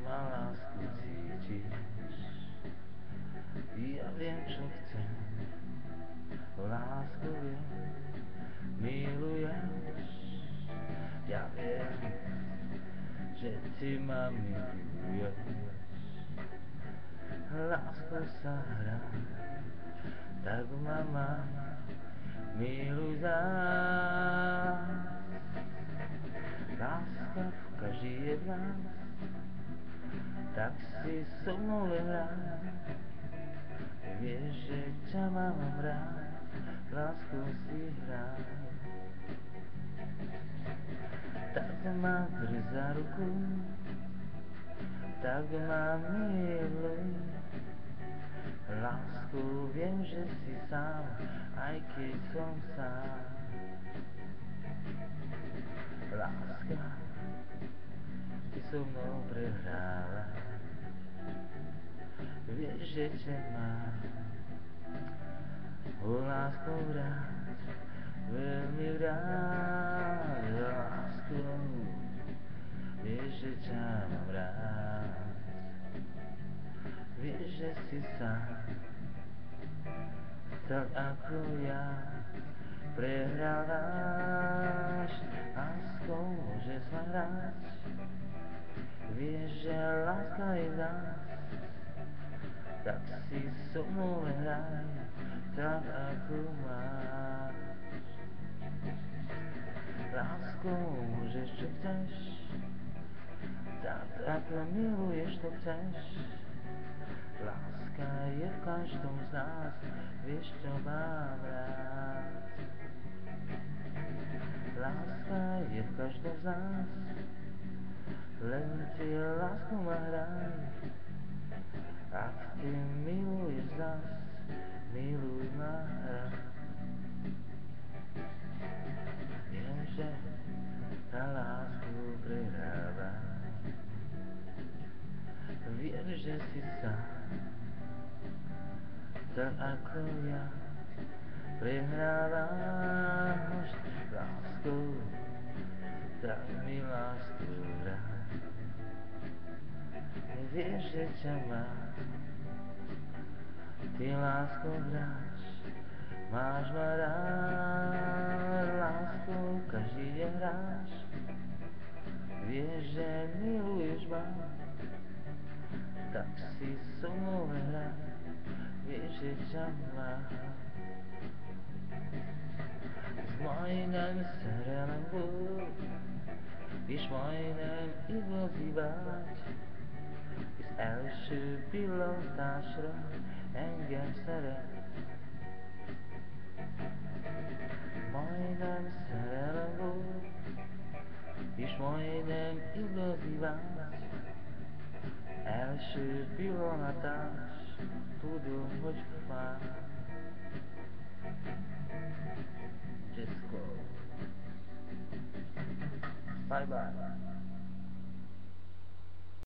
ma lásku cítiš. Ja viem, čo chcem, lásku viem, miluješ. Ja viem, že ty ma miluješ. Lásku sa hrá, tak mama, miluj nás. Láska v každý je v nás, tak si so mnou hraj. Vieš, že ťa mám rád, lásku si hraj. Tak ma drž za ruku, tak ma miluj. Lásku viem, že si sám, aj keď som sám. Láska, ty so mnou prehráva. Vieš, že ťa mám láskou rád, veľmi rád. Lásku, vieš, že ťa mám rád. Vieš, že si sám, tak ako ja, prehrávaš. Láskou môžeš ma hrať, vieš, že láska je v nás, tak si so mnou hraj, tak ako máš. Láskou môžeš čo chceš, tak ako miluješ to chceš. Láska je v každom z nás, vieš čo mám rád. Láska je v každom z nás, len ty lásku ma hraj. Ak ty miluješ zas, miluj ma rád. Viem, že tá lásku prehráva. Viem, že si sám, tak ako ja, prehrávaš. Lásku, tak mi lásku vraj. Vieš, že ťa mám, ty lásku hráš, máš ma rád. Lásku každý deň hráš, vieš, že miluješ ma, tak si so mnou hraj, vieš, že ťa mám. Majdnem szerelem volt, és majdnem igazi vágy, hisz első pillantásra engem szeret. Majdnem szerelem volt, és majdnem igazi vágy, első pillantás, tudom, hogy fáj. Disco. Bye bye.